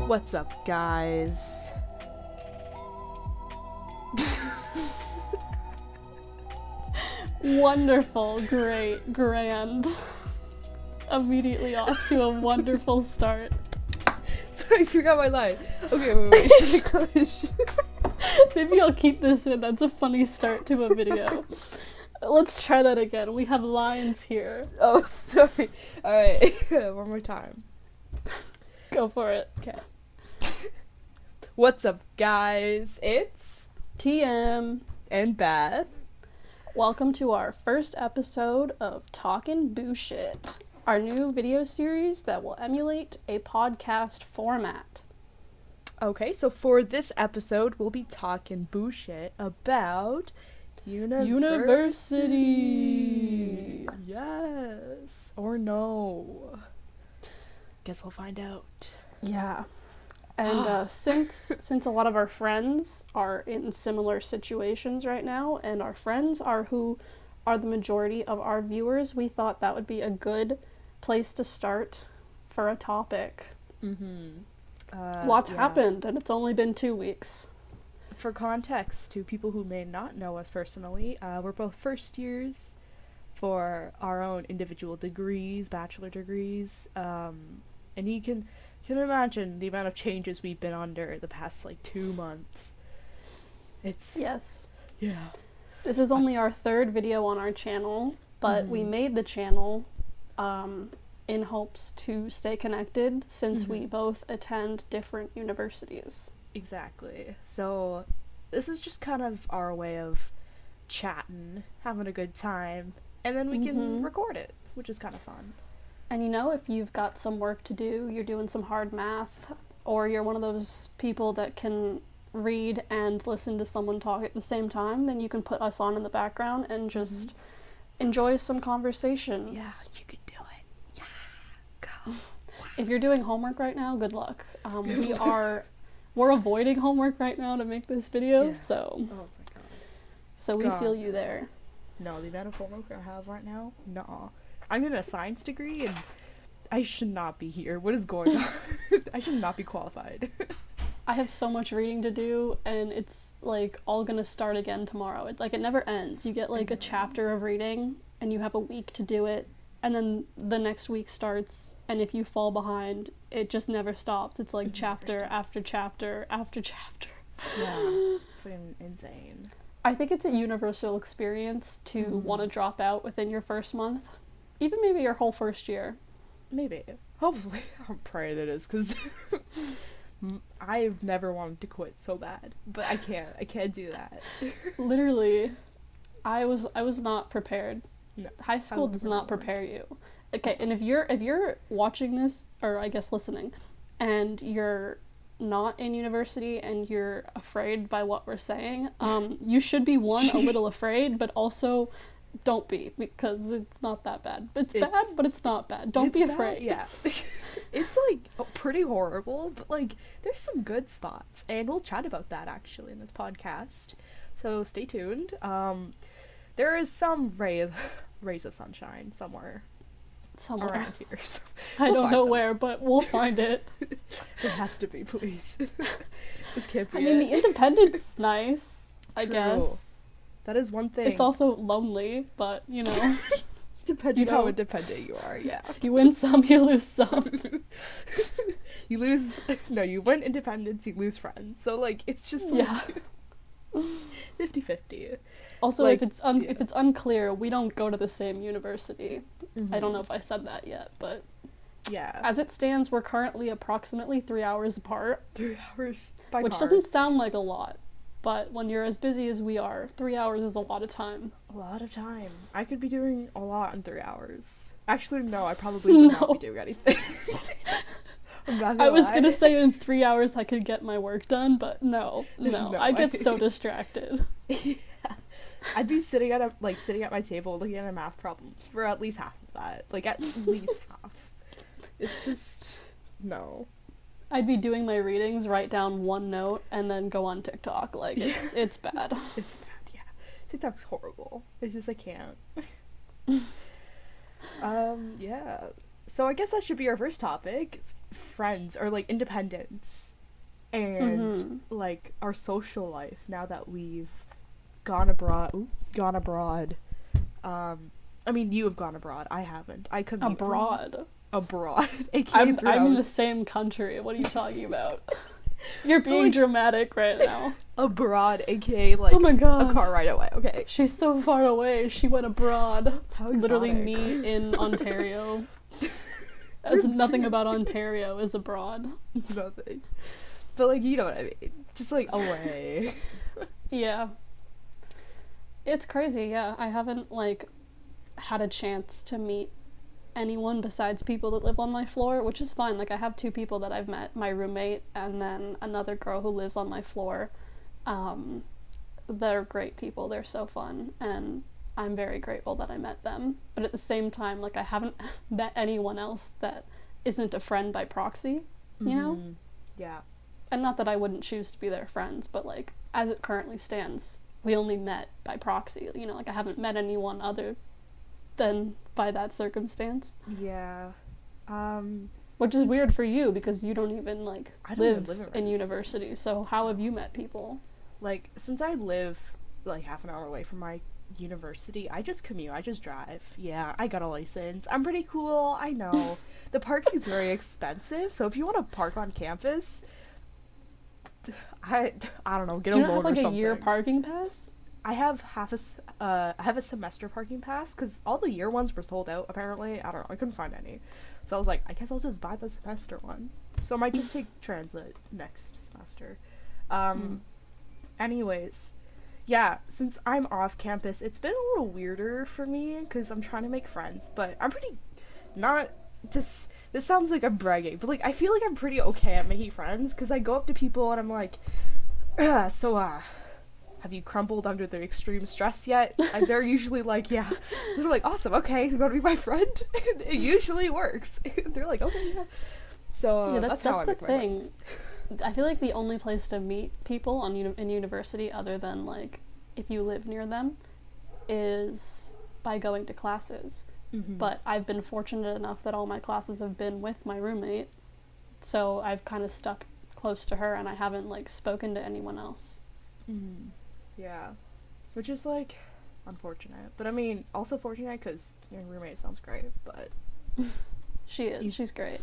What's up, guys? Wonderful, great, grand. Immediately off to a wonderful start. Sorry, I forgot my line. Okay, wait. Maybe I'll keep this in. That's a funny start to a video. Let's try that again. We have lines here. Oh, sorry. Alright, one more time. Go for it. Okay. What's up, guys? It's TM. and Beth. Welcome to our first episode of Talkin' Boosh, our new video series that will emulate a podcast format. Okay, so for this episode, we'll be talking bullshit about University. Yes. Or no. Guess we'll find out. Yeah. And since a lot of our friends are in similar situations right now, and our friends are who are the majority of our viewers, we thought that would be a good place to start for a topic. Lots happened, and it's only been 2 weeks. For context, to people who may not know us personally, we're both first years for our own individual degrees, bachelor degrees, and you can imagine the amount of changes we've been under the past 2 months. Yes. Yeah. This is only our third video on our channel, but we made the channel in hopes to stay connected since we both attend different universities. Exactly. So this is just kind of our way of chatting, having a good time, and then we can record it, which is kind of fun. And if you've got some work to do, you're doing some hard math, or you're one of those people that can read and listen to someone talk at the same time, then you can put us on in the background and just enjoy some conversations. Yeah, you could do it. Yeah, go. If you're doing homework right now, good luck. We're avoiding homework right now to make this video, so Oh my god. So we feel you there. No, the amount of homework I have right now, nuh-uh. I'm in a science degree and I should not be here. What is going on? I should not be qualified. I have so much reading to do, and it's all gonna start again tomorrow. It never ends. You get a chapter of reading and you have a week to do it, and then the next week starts, and if you fall behind, it just never stops. It's chapter after chapter after chapter. Yeah, fucking insane. I think it's a universal experience to want to drop out within your first month. Even maybe your whole first year. Maybe. Hopefully. I'm praying it is, because I've never wanted to quit so bad. But I can't. I can't do that. Literally, I was not prepared. No, High school does not prepare you. Okay, and if you're watching this, or I guess listening, and you're not in university and you're afraid by what we're saying, you should be a little afraid, but also don't be, because it's not that bad. It's bad, but it's not bad. Don't be afraid. Bad, yeah. It's pretty horrible, but there's some good spots, and we'll chat about that actually in this podcast. So stay tuned. There is some rays of sunshine somewhere around here. So I don't know where, but we'll find it. It has to be, please. This can't be. I mean, the independence nice, I guess. That is one thing. It's also lonely, but depending how independent you are, yeah. You win some, you lose some. You win independence, you lose friends. So it's just 50-50. Also, if it's unclear, we don't go to the same university. I don't know if I said that yet, but yeah. As it stands, we're currently approximately 3 hours apart. 3 hours by which car. Doesn't sound like a lot, but when you're as busy as we are, 3 hours is a lot of time. A lot of time. I could be doing a lot in 3 hours. Actually, no, I probably would not be doing anything. I was gonna say in 3 hours I could get my work done, but no, I get so distracted. Yeah. I'd be sitting at my table looking at a math problem for at least half of that. At least half. It's just no. I'd be doing my readings, write down one note, and then go on TikTok. It's bad. It's bad, yeah. TikTok's horrible. It's just I can't. Yeah. So I guess that should be our first topic. friends or like independence and like our social life now that we've gone abroad. I mean, you have gone abroad. I haven't. I commute Abroad. Abroad. aka I'm in the same country. What are you talking about? You're being like, dramatic right now. abroad, aka like Oh my god. a car ride away. Okay. She's so far away. She went abroad. How Literally exotic. me in Ontario. As nothing about Ontario is abroad. Nothing. But like, you know what I mean. Just like away. Yeah. It's crazy, yeah. I haven't like had a chance to meet anyone besides people that live on my floor, which is fine. Like, I have 2 people that I've met, my roommate and then another girl who lives on my floor. They're great people. They're so fun, and I'm very grateful that I met them. But at the same time, like, I haven't met anyone else that isn't a friend by proxy, you know? Yeah. And not that I wouldn't choose to be their friends, but like, as it currently stands, we only met by proxy, you know? Like, I haven't met anyone other than by that circumstance. Yeah. Which is weird for you, because you don't even like I don't even live live in university. So how have you met people? Like, since I live like half an hour away from my university, I just commute. I just drive. Yeah, I got a license. I'm pretty cool. I know. The parking is very expensive, so if you want to park on campus, I don't know, get Do a you not loan have like or a something. year parking pass? I have I have a semester parking pass because all the year ones were sold out. Apparently, I don't know. I couldn't find any, so I was like, I guess I'll just buy the semester one. So I might just take transit next semester. Anyways, yeah. Since I'm off campus, it's been a little weirder for me because I'm trying to make friends, but I'm pretty not just. This sounds like I'm bragging, but like I feel like I'm pretty okay at making friends because I go up to people and I'm like, have you crumbled under the extreme stress yet? And they're usually like, yeah. They're like, awesome, okay, you want to be my friend? It usually works. They're like, okay, yeah. So Yeah, that's that's how I the make my thing. friends. I feel like the only place to meet people in university, other than like if you live near them, is by going to classes. But I've been fortunate enough that all my classes have been with my roommate, so I've kind of stuck close to her, and I haven't like spoken to anyone else. Yeah, which is like unfortunate, but I mean also fortunate because your roommate sounds great. But She is. She's great.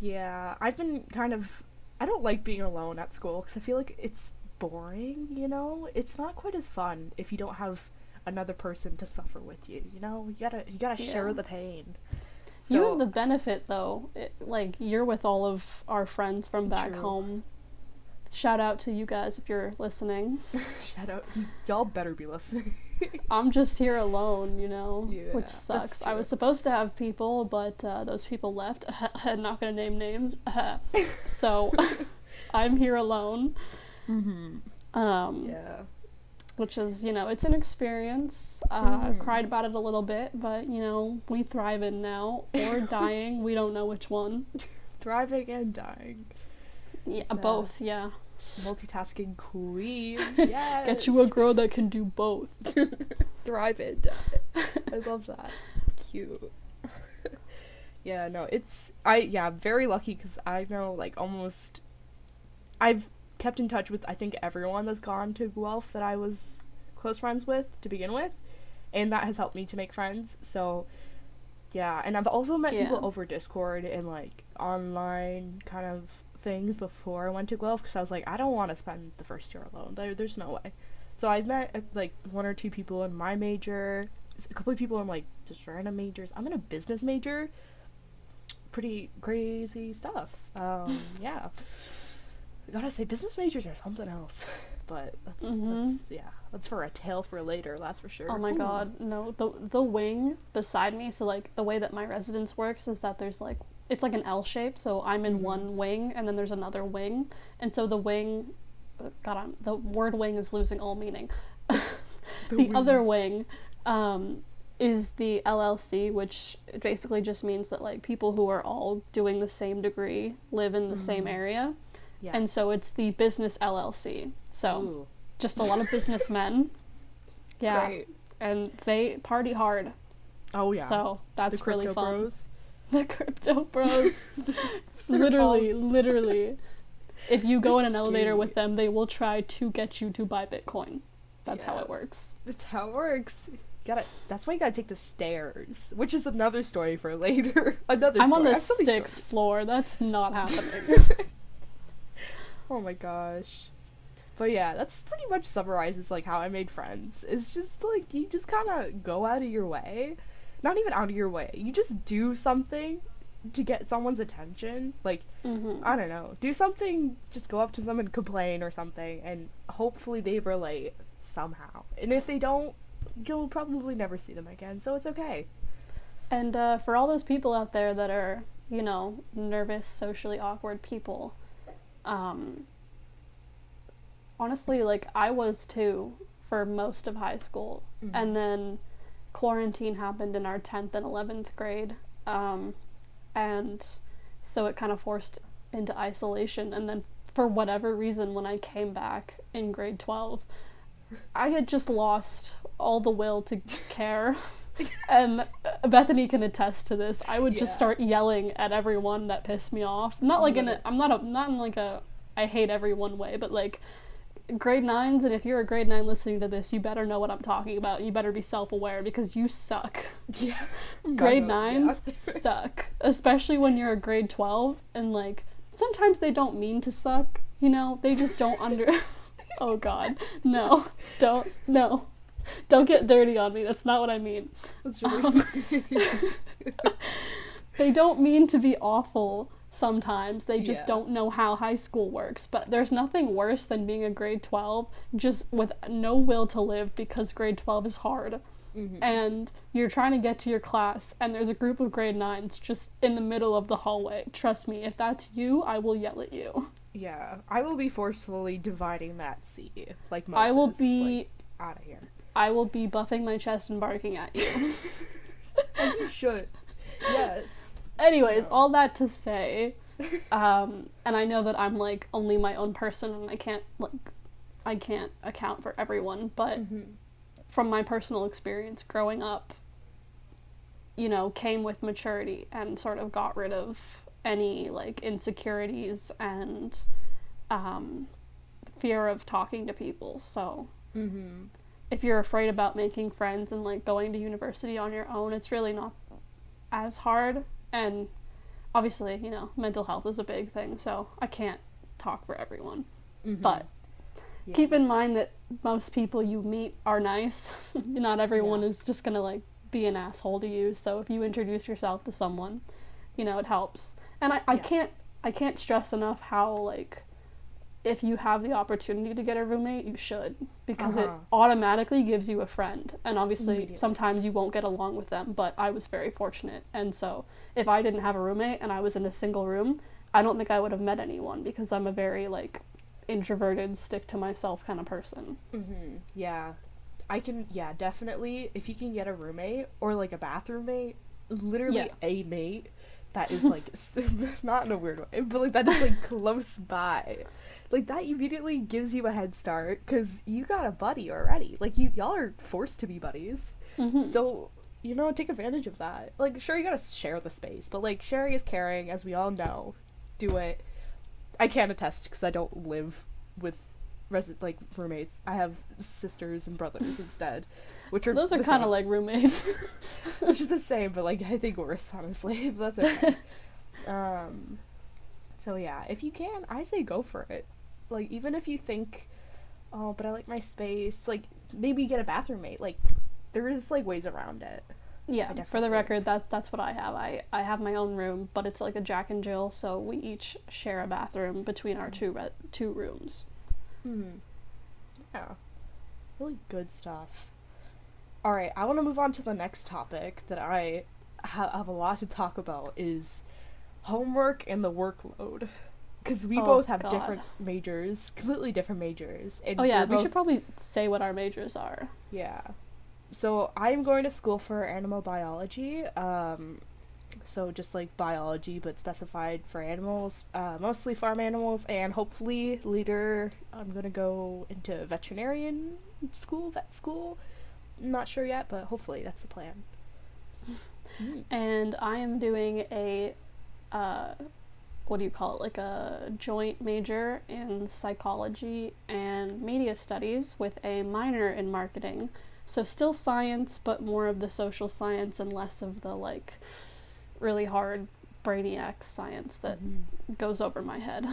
yeah, I've been kind of. I don't like being alone at school because I feel like it's boring. You know, it's not quite as fun if you don't have another person to suffer with you. You know, you gotta share Yeah. the pain. You have So the benefit though. Like, you're with all of our friends from back true. home. Shout out to you guys if you're listening. Shout out, y'all better be listening. I'm just here alone, you know, Yeah, which that's sucks. I true. was supposed to have people, but those people left. I'm not gonna name names. So I'm here alone. Yeah. Which is, you know, it's an experience. Cried about it a little bit, but, you know, we thriving now. Or dying. We don't know which one. Thriving and dying. Yeah, It's, both, yeah. Multitasking queen. Yes. Get you a girl that can do both. Thrive and die. I love that. Cute. Yeah, no, I'm very lucky because I know, like, almost, I've kept in touch with, I think, everyone that's gone to Guelph that I was close friends with to begin with, and that has helped me to make friends, so, yeah, and I've also met people over Discord and, like, online kind of things before I went to Guelph, because I was like, I don't want to spend the first year alone, there's no way. So I've met, like, 1 or 2 people in my major, a couple of people in, like, just random majors. I'm in a business major. Pretty crazy stuff. Yeah. I gotta say, business majors are something else. But that's for a tale for later, that's for sure. Oh my god, no. The wing beside me, so, like, the way that my residence works is that there's, like, it's like an L shape, so I'm in one wing, and then there's another wing, and so the wing, the word wing is losing all meaning. The other wing, is the LLC, which basically just means that, like, people who are all doing the same degree live in the same area. Yeah. And so it's the business LLC. So Ooh. just a lot of businessmen. Yeah. Great. And they party hard. Oh yeah. So that's the really crypto fun. bros. The crypto bros. They're all Literally. If you they're go in an elevator scary. with them, they will try to get you to buy Bitcoin. That's how Yeah, it works. that's how it works. You gotta. That's why you gotta take the stairs, which is another story for later. Another I'm on story. the I have so many sixth stories. floor. That's not happening. Oh my gosh. But yeah, that's pretty much summarizes like how I made friends. It's just like you just kind of go out of your way. Not even out of your way. You just do something to get someone's attention. Like, Mm-hmm. I don't know. Do something, just go up to them and complain or something, and hopefully they relate somehow. And if they don't, you'll probably never see them again, so it's okay. And for all those people out there that are, nervous, socially awkward people, um, honestly, like I was too for most of high school. Mm-hmm. And then quarantine happened in our 10th and 11th grade. Um, and so it kind of forced into isolation. And then for whatever reason, when I came back in grade 12, I had just lost all the will to care. And Bethany can attest to this. I would just Yeah, start yelling at everyone that pissed me off. Not like in a, literally. not in like a I hate everyone way, but like grade nines, and if you're a grade nine listening to this, you better know what I'm talking about. You better be self-aware because you suck. Yeah. God Grade knows, yeah. nines suck, especially when you're a grade 12, and like sometimes they don't mean to suck, they just don't under. Oh god, no, don't get dirty on me. That's not what I mean. That's really um, funny. they don't mean to be awful sometimes. They just Yeah. don't know how high school works. But there's nothing worse than being a grade 12 just with no will to live because grade 12 is hard. Mm-hmm. And you're trying to get to your class, and there's a group of grade 9s just in the middle of the hallway. Trust me, if that's you, I will yell at you. Yeah, I will be forcefully dividing that sea, like I will Moses. Like, be out of here. I will be buffing my chest and barking at you. As you should. Yes. Anyways, No. all that to say, and I know that I'm like only my own person, and I can't account for everyone, but Mm-hmm. from my personal experience growing up, came with maturity and sort of got rid of any like insecurities and um, fear of talking to people. So Mm-hmm. if you're afraid about making friends and like going to university on your own, it's really not as hard. And obviously, mental health is a big thing, so I can't talk for everyone. Mm-hmm. But Yeah. keep in mind that most people you meet are nice. Not everyone Yeah. is just gonna like be an asshole to you. So if you introduce yourself to someone, it helps. And I Yeah. can't stress enough how like if you have the opportunity to get a roommate, you should, because it Uh-huh. automatically gives you a friend. And obviously, Immediately. sometimes you won't get along with them, but I was very fortunate. And so, if I didn't have a roommate and I was in a single room, I don't think I would have met anyone because I'm a very like introverted, stick to myself kind of person. Mm-hmm. Yeah. I can, yeah, definitely. If you can get a roommate or like a bathroom mate, Yeah. literally a mate that is like, not in a weird way, but like that is like close by. Like that immediately gives you a head start because you got a buddy already. Like y'all are forced to be buddies. Mm-hmm. So, take advantage of that. Like, sure, you gotta share the space, but like, sharing is caring, as we all know. Do it. I can't attest because I don't live with like roommates. I have sisters and brothers instead, which are Those are the kind of same. like roommates. Which is the same, but like I think worse, honestly. But that's okay. Um. So yeah, if you can, I say go for it. Like even if you think, oh, but I like my space. Like maybe get a bathroom mate. Like there is like ways around it. Yeah, I for the definitely. record, that's what I have. I have my own room, but it's like a Jack and Jill, so we each share a bathroom between our two rooms. Hmm. Yeah. Really good stuff. All right, I want to move on to the next topic that I have a lot to talk about is homework and the workload. Because we Oh both have God. different majors, completely different majors, Oh and yeah, we're we both, should probably say what our majors are. yeah. So I'm going to school for animal biology. So just like biology, but specified for animals, mostly farm animals, and hopefully later I'm gonna go into vet school. Not sure yet, but hopefully that's the plan. Mm. and I am doing a uh, what do you call it, like a joint major in psychology and media studies with a minor in marketing. So still science, but more of the social science and less of the like really hard brainiac science that goes over my head.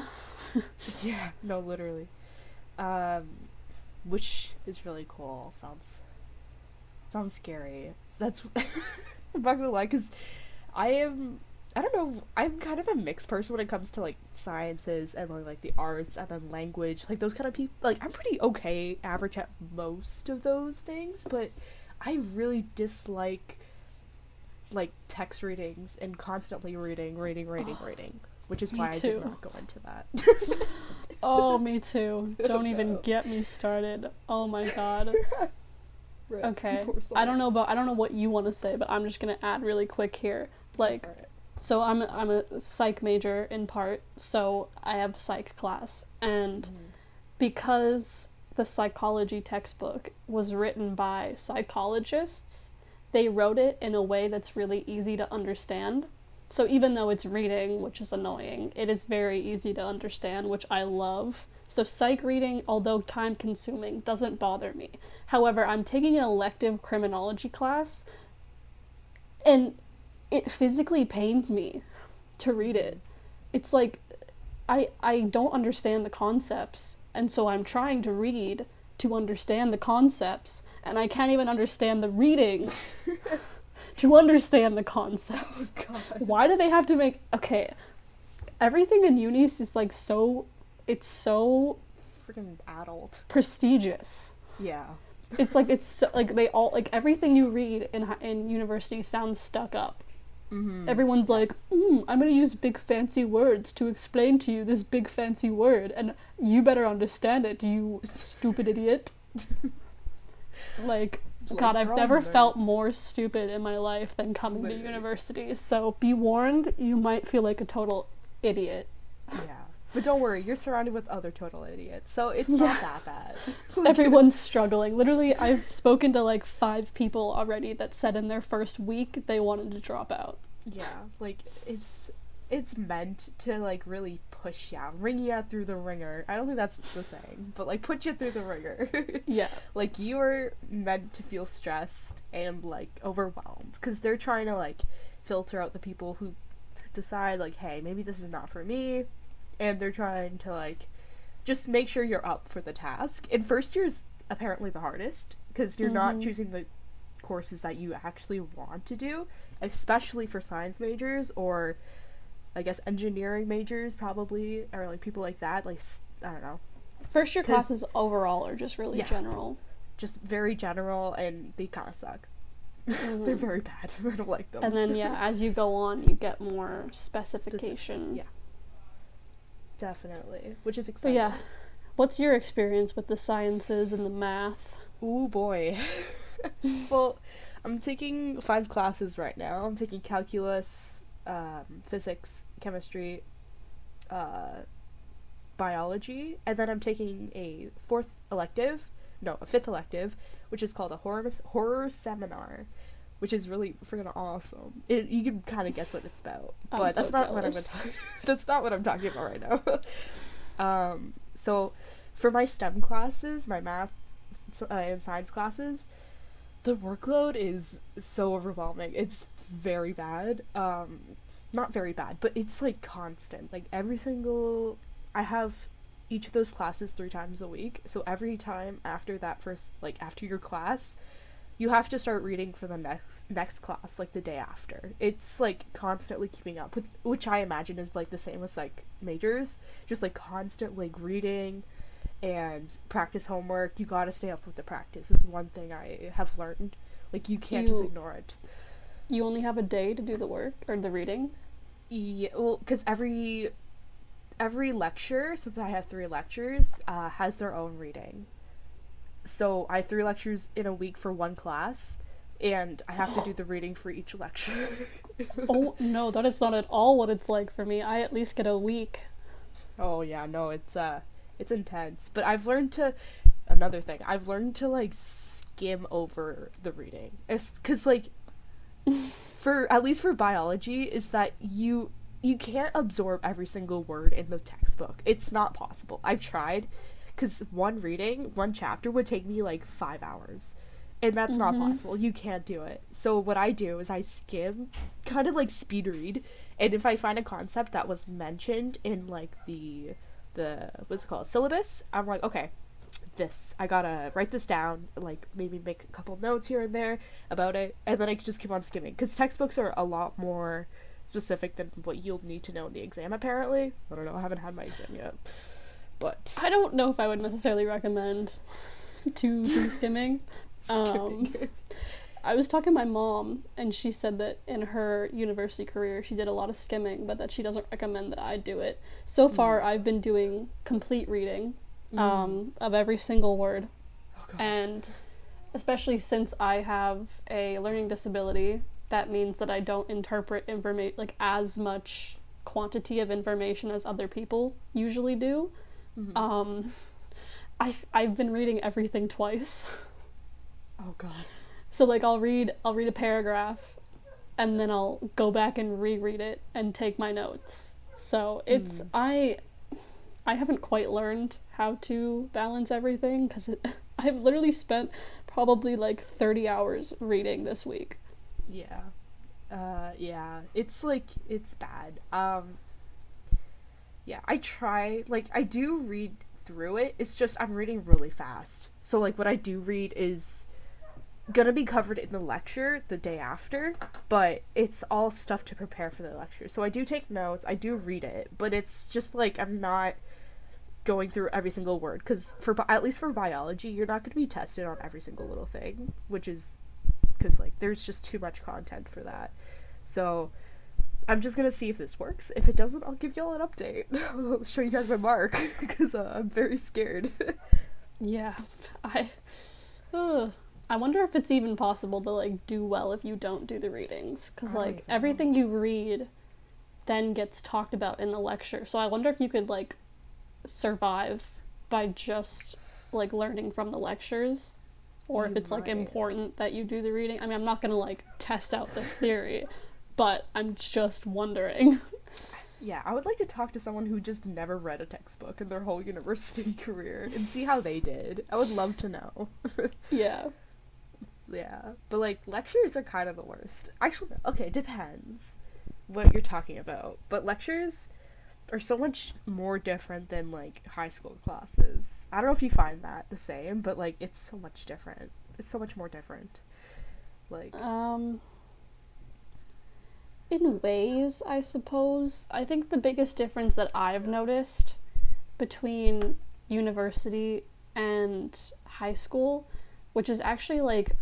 Yeah, no, literally. Um, which is really cool. Sounds scary. That's I'm not gonna lie, because I am. I don't know. I'm kind of a mixed person when it comes to like sciences and like the arts and then language, like those kind of people. Like I'm pretty okay, average at most of those things, but I really dislike like text readings and constantly reading, which is Me why I did too. not go into that. Oh, me too. Don't even No. get me started. Oh my god. Right. You Okay. poor soul. I don't know what you want to say, but I'm just going to add really quick here. Go Like, for it. so I'm a psych major in part, so I have psych class, and Mm. because the psychology textbook was written by psychologists, they wrote it in a way that's really easy to understand. So even though it's reading, which is annoying, it is very easy to understand, which I love. So psych reading, although time consuming, doesn't bother me. However, I'm taking an elective criminology class, and it physically pains me to read it. It's like I don't understand the concepts, and so I'm trying to read to understand the concepts, and I can't even understand the reading to understand the Oh concepts. god. Why do they have to make okay? Everything in unis is like so it's so Freaking adult. prestigious. Yeah. It's so, like they all like everything you read in university sounds stuck up. Mm-hmm. Everyone's Yes. like, I'm gonna use big fancy words to explain to you this big fancy word, and you better understand it, you stupid idiot. Like, God, Like I've they're all never felt nerds. more stupid in my life than coming to Literally. university. So be warned, you might feel like a total idiot. Yeah. But don't worry, you're surrounded with other total idiots, so it's Yeah. not that bad. Everyone's struggling. Literally, I've spoken to like 5 people already that said in their first week they wanted to drop out. Yeah, like it's meant to like really push you out, wring you out through the ringer. I don't think that's the saying, but like put you through the ringer. Yeah. Like you are meant to feel stressed and like overwhelmed because they're trying to like filter out the people who decide like, hey, maybe this is not for me, and they're trying to like just make sure you're up for the task. And first year's apparently the hardest because you're not Mm-hmm. choosing the courses that you actually want to do, especially for science majors or I guess engineering majors probably or like people like that. Like I don't know, First year because classes overall are just really yeah, general. just very general and they kind of suck. They're Mm-hmm. very bad. I don't like them. And then, yeah, as you go on, you get more Specific, specification. yeah, definitely, which is But yeah, exciting. what's your experience with the sciences and the math? Ooh boy. Well, I'm taking 5 classes right now. I'm taking calculus, physics, chemistry, uh, biology, and then I'm taking a fifth elective, which is called a horror seminar, which is really freaking awesome. You can kind of guess what it's about, I'm but so that's not what I'm gonna jealous. talk. That's not what I'm talking about right now. So for my STEM classes, my math and science classes, the workload is so overwhelming. It's very bad. Not very bad, but it's like constant. Like every single I have each of those classes 3 times a week. So every time after that first like after your class, you have to start reading for the next class like the day after. It's like constantly keeping up with, which I imagine is like the same as like majors, just like constant like reading and practice homework. You got to stay up with the practice is one thing I have learned. Like you can't just You ignore it. you only have a day to do the work or the reading. Yeah, well, because every lecture, since I have 3 lectures, has their own reading. So I have 3 lectures in a week for one class, and I have to do the reading for each lecture. Oh no, that is not at all what it's like for me. I at least get a week. Oh yeah, no, it's intense. But I've learned to another thing. I've learned to like skim over the reading. It's cuz like for at least for biology is that you can't absorb every single word in the textbook. It's not possible. I've tried, because one chapter would take me like 5 hours, and that's not Mm-hmm. possible. You can't do it. So what I do is I skim, kind of like speed read, and if I find a concept that was mentioned in like the what's it called, syllabus, I'm like, okay, this I gotta write this down, like maybe make a couple notes here and there about it, and then I can just keep on skimming, because textbooks are a lot more specific than what you'll need to know in the exam, apparently. I don't know, I haven't had my exam yet, but I don't know if I would necessarily recommend to do skimming. Um, skimming. I was talking to my mom, and she said that in her university career, she did a lot of skimming, but that she doesn't recommend that I do it. So far, I've been doing complete reading of every single word, Oh god. and especially since I have a learning disability, that means that I don't interpret information like as much quantity of information as other people usually do. Um, I've been reading everything twice. Oh god. So like I'll read a paragraph and then I'll go back and reread it and take my notes. So it's I haven't quite learned how to balance everything because I've literally spent probably like 30 hours reading this week. Yeah. Yeah, it's like, it's bad. Yeah, I try, like, I do read through it. It's just I'm reading really fast. So like what I do read is gonna be covered in the lecture the day after, but it's all stuff to prepare for the lecture. So I do take notes, I do read it, but it's just like I'm not going through every single word, because at least for biology, you're not going to be tested on every single little thing, which is because like there's just too much content for that. So I'm just gonna see if this works. If it doesn't, I'll give y'all an update. I'll show you guys my mark, because I'm very scared. Yeah, I ugh. I wonder if it's even possible to like do well if you don't do the readings cuz I don't like even know. everything you read then gets talked about in the lecture. So I wonder if you could like survive by just like learning from the lectures or if You it's like might. important that you do the reading. I mean, I'm not going to like test out this theory, but I'm just wondering. Yeah, I would like to talk to someone who just never read a textbook in their whole university career and see how they did. I would love to know. Yeah. Yeah, but like lectures are kind of the worst. Actually, okay, it depends what you're talking about. But lectures are so much more different than like high school classes. I don't know if you find that the same, but like it's so much different. It's so much more different. Like, Um in ways, I suppose. I think the biggest difference that I've noticed between university and high school, which is actually like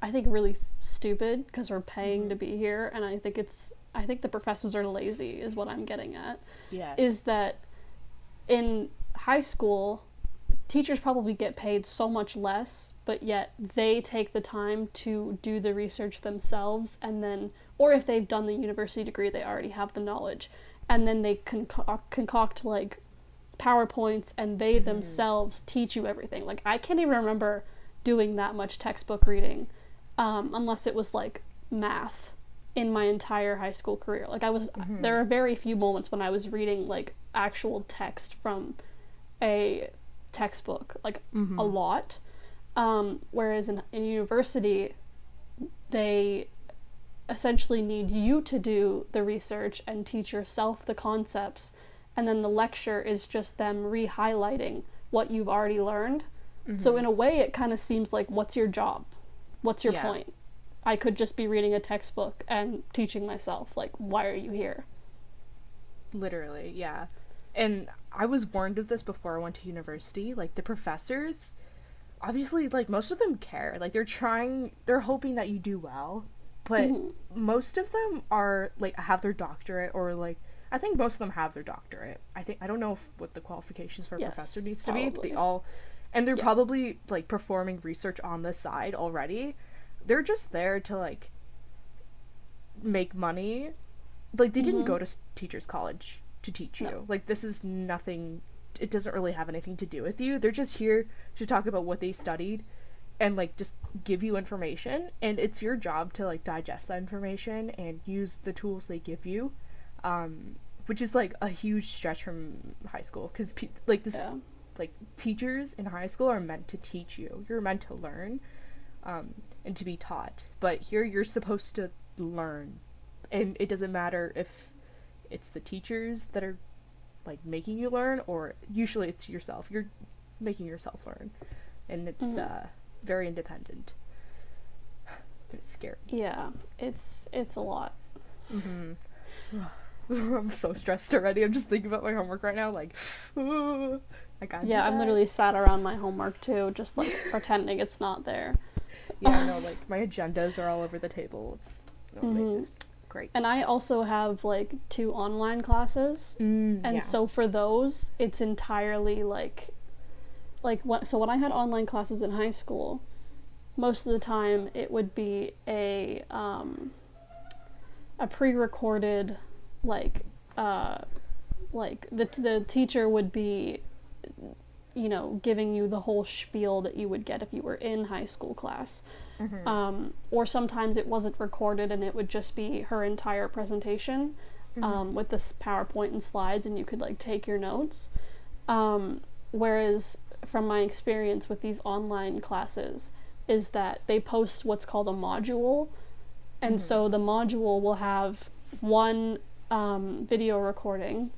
I think really stupid because we're paying to be here and I think the professors are lazy is what I'm getting at, is yes. that in high school teachers probably get paid so much less, but yet they take the time to do the research themselves and then or if they've done the university degree they already have the knowledge and then they concoct like PowerPoints and they themselves teach you everything. Like I can't even remember doing that much textbook reading unless it was like math in my entire high school career. Like there are very few moments when I was reading like actual text from a textbook, like a lot. Whereas in university, they essentially need you to do the research and teach yourself the concepts, and then the lecture is just them re-highlighting what you've already learned. So in a way, it kind of seems like, what's your job? What's your Yeah, point? I could just be reading a textbook and teaching myself. Like, why are you here? literally, yeah. And I was warned of this before I went to university. Like the professors, obviously, like most of them care. Like they're hoping that you do well, but Mm-hmm. most of them are like have their doctorate, or like I think most of them have their doctorate. I don't know what the qualifications for a professor Yes, needs to be, but they probably. all, and they're Yeah. probably like performing research on the side already. They're just there to like make money. Like they didn't Mm-hmm. go to teachers college to teach No. you. Like this is nothing, it doesn't really have anything to do with you. They're just here to talk about what they studied and like just give you information, and it's your job to like digest that information and use the tools they give you, which is like a huge stretch from high school because like this Yeah. like teachers in high school are meant to teach you, you're meant to learn, and to be taught, but here you're supposed to learn, and it doesn't matter if it's the teachers that are like making you learn, or usually it's yourself, you're making yourself learn, and it's Mm-hmm. very independent. It's scary. Yeah, it's a lot. Mm-hmm. I'm so stressed already. I'm just thinking about my homework right now. Like, ooh, I gotta do Yeah, I'm that. literally sat around my homework too, just like pretending it's not there. Yeah, no, like my agendas are all over the table. It's Mm-hmm. great. And I also have like 2 online classes, and Yeah. so for those, it's entirely like what. So when I had online classes in high school, most of the time it would be a pre-recorded like uh like the teacher would be, you know, giving you the whole spiel that you would get if you were in high school class. Mm-hmm. Or sometimes it wasn't recorded and it would just be her entire presentation, Mm-hmm. with this PowerPoint and slides, and you could like take your notes. Whereas from my experience with these online classes, is that they post what's called a module, and Mm-hmm. so the module will have one video recording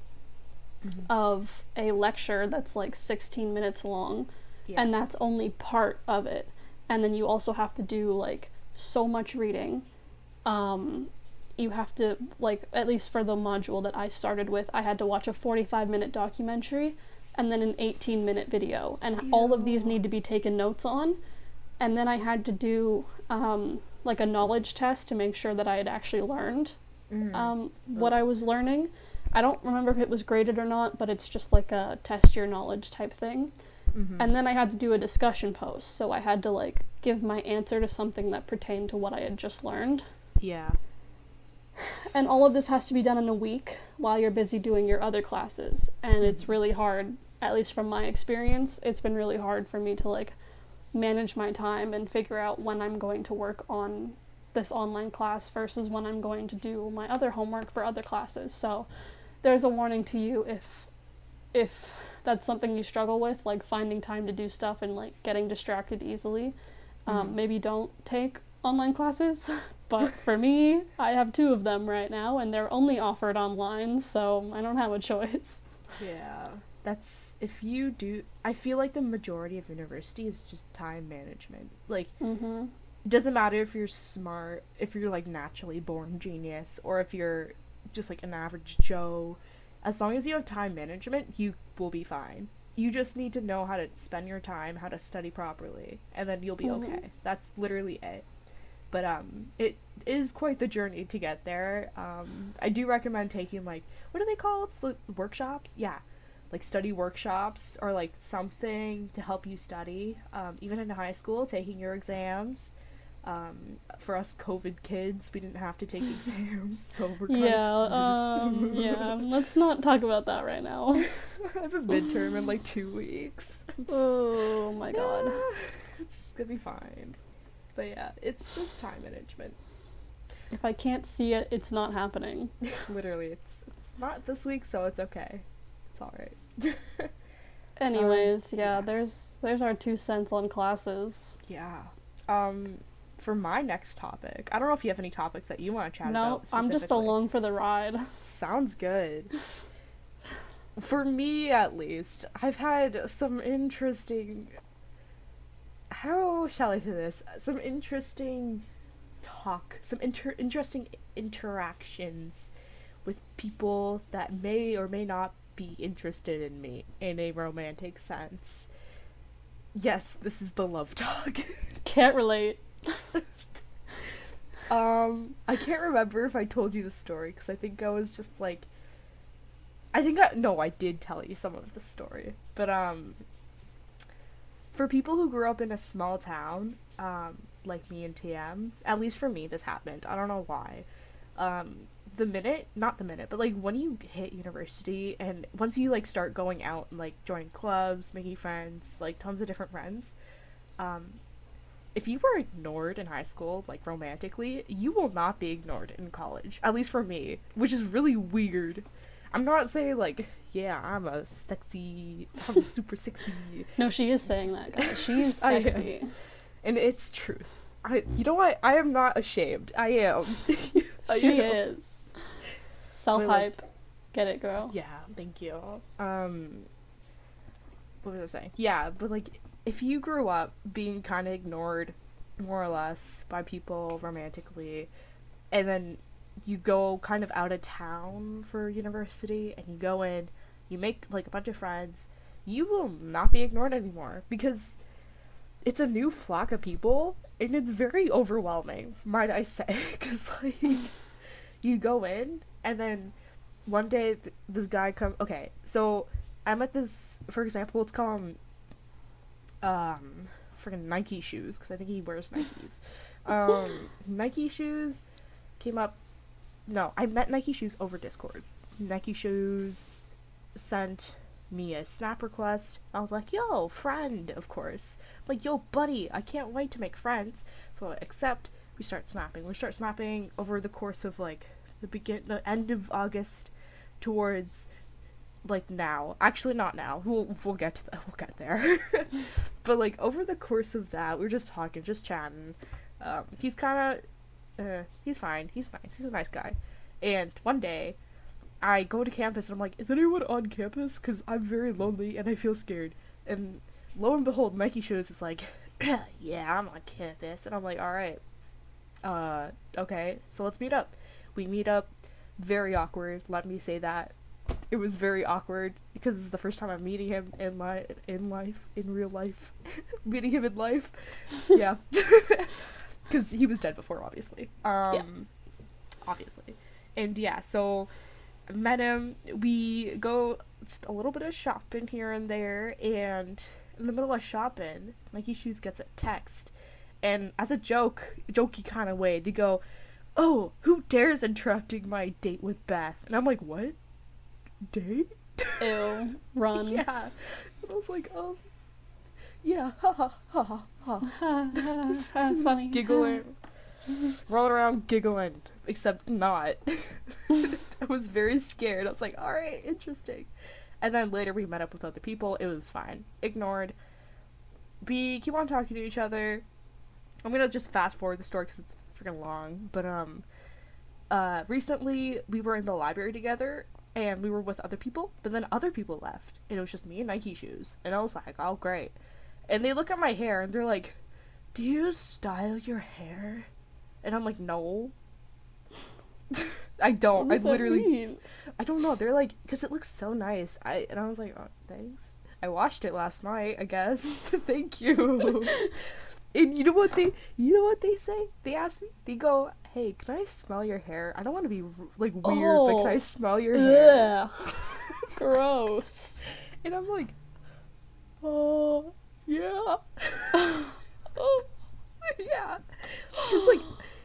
Mm-hmm. of a lecture that's like 16 minutes long, Yeah. and that's only part of it. And then you also have to do like so much reading. You have to, like, at least for the module that I started with, I had to watch a 45-minute documentary and then an 18-minute video, and all of these Ew. need to be taken notes on. And then I had to do like a knowledge test to make sure that I had actually learned Mm-hmm. what I was learning. I don't remember if it was graded or not, but it's just like a test your knowledge type thing. Mm-hmm. And then I had to do a discussion post, so I had to like give my answer to something that pertained to what I had just learned. Yeah. And all of this has to be done in a week while you're busy doing your other classes. And it's really hard, at least from my experience, it's been really hard for me to like manage my time and figure out when I'm going to work on this online class versus when I'm going to do my other homework for other classes. So there's a warning to you if that's something you struggle with, like finding time to do stuff and like getting distracted easily. Maybe don't take online classes. But for me, I have 2 of them right now, and they're only offered online, so I don't have a choice. Yeah. That's if you do. I feel like the majority of university is just time management. Like, Mm-hmm. it doesn't matter if you're smart, if you're like naturally born genius, or if you're just like an average Joe. As long as you have time management, you will be fine. You just need to know how to spend your time, how to study properly, and then you'll be Mm-hmm. okay. That's literally it. But it is quite the journey to get there. I do recommend taking like, what are they called? The workshops? Yeah, like study workshops or like something to help you study. Even in high school, taking your exams. For us COVID kids, we didn't have to take exams, so we're kind of Yeah, screwed. yeah, let's not talk about that right now. I have a midterm in like 2 weeks. Oh my god. It's gonna be fine. But yeah, it's just time management. If I can't see it, it's not happening. Literally, it's not this week, so it's okay. It's all right. Anyways, yeah, Yeah, there's our 2 cents on classes. yeah. For my next topic, I don't know if you have any topics that you want to chat No, about I'm just specifically. along for the ride. Sounds good. For me, at least, I've had some interesting. How shall I say this? Some interesting some interesting interactions with people that may or may not be interested in me in a romantic sense. Yes, this is the love talk. Can't relate. I can't remember if I told you the story because I think I was just like, no, I did tell you some of the story, but for people who grew up in a small town, like me and TM, at least for me, this happened. I don't know why. Not the minute, but like when you hit university and once you like start going out and like join clubs, making friends, like tons of different friends, um, if you were ignored in high school, like romantically, you will not be ignored in college. At least for me, which is really weird. I'm not saying like, yeah, I'm super sexy. No, she is saying that, guys. She's I am. sexy. And it's truth. You know what? I am not ashamed. I am. She is. Self-hype. Like, Get it, girl? yeah, thank you. What was I saying? Yeah, but like, if you grew up being kind of ignored, more or less, by people romantically, and then you go kind of out of town for university, and you go in, you make like a bunch of friends, you will not be ignored anymore because it's a new flock of people, and it's very overwhelming, might I say, because like you go in, and then one day this guy comes. Okay, so I'm at this, for example, let's call him freaking Nike shoes because I think he wears Nikes. Nike shoes came up. No, I met Nike shoes over Discord. Nike shoes sent me a snap request. I was like, "Yo, friend," of course. I'm like, "Yo, buddy, I can't wait to make friends." So I accept. We start snapping. We start snapping over the course of like the end of August towards like now. Actually, not now. We'll get to that. We'll get there. But like over the course of that, we were just talking, just chatting. He's kind of, he's fine. He's nice. He's a nice guy. And one day, I go to campus and I'm like, is anyone on campus? Because I'm very lonely and I feel scared. And lo and behold, Nike Shoes is like, yeah, I'm on campus. And I'm like, alright. Okay, so let's meet up. We meet up. Very awkward, let me say that. It was very awkward because it's the first time I'm meeting him in real life. Meeting him in life. Yeah. Because he was dead before, obviously. Yeah. Obviously. And yeah, so met him. We go just a little bit of shopping here and there, and in the middle of shopping, Nike Shoes gets a text. And as a jokey kind of way, they go, "Oh, who dares interrupting my date with Beth?" And I'm like, "What? Date?" Ew. Run. Yeah. And I was like, yeah, ha ha ha ha. Funny. Giggling. Rolling around giggling. Except not. I was very scared. I was like, alright, interesting. And then later we met up with other people. It was fine. Ignored. We keep on talking to each other. I'm gonna just fast forward the story because it's freaking long. But, recently we were in the library together. And we were with other people, but then other people left. And it was just me and Nike Shoes. And I was like, oh, great. And they look at my hair, and they're like, do you style your hair? And I'm like, no. I don't. What does I literally... that mean? I don't know. They're like, because it looks so nice. And I was like, oh, thanks. I washed it last night, I guess. Thank you. And you know what they say? They ask me, they go, hey, can I smell your hair? I don't want to be, like, weird, but can I smell your hair? Ugh. Gross. And I'm like, oh, yeah. Oh, yeah. Just like,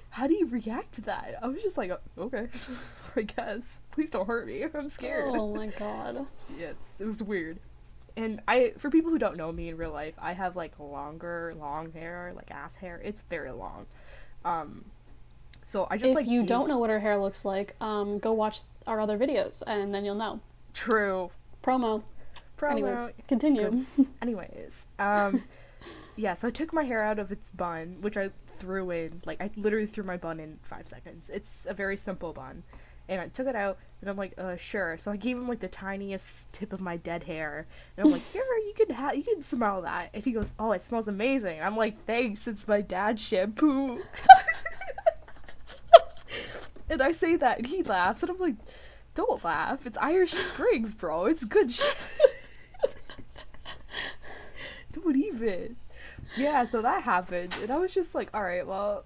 how do you react to that? I was just like, okay, I guess. Please don't hurt me. I'm scared. Oh my god. Yeah, it was weird. And for people who don't know me in real life, I have like long hair, like ass hair. It's very long. So I just if like. If you don't know what her hair looks like, go watch our other videos, and then you'll know. True. Promo. Anyways, continue. Anyways, yeah. So I took my hair out of its bun, which I threw in. Like I literally threw my bun in 5 seconds. It's a very simple bun, and I took it out. And I'm like, sure. So I gave him like the tiniest tip of my dead hair, and I'm like, here, you can smell that. And he goes, oh, it smells amazing. I'm like, thanks, it's my dad's shampoo. And I say that, and he laughs, and I'm like, don't laugh. It's Irish Springs, bro. It's good shit. Don't even. Yeah, so that happened, and I was just like, all right, well,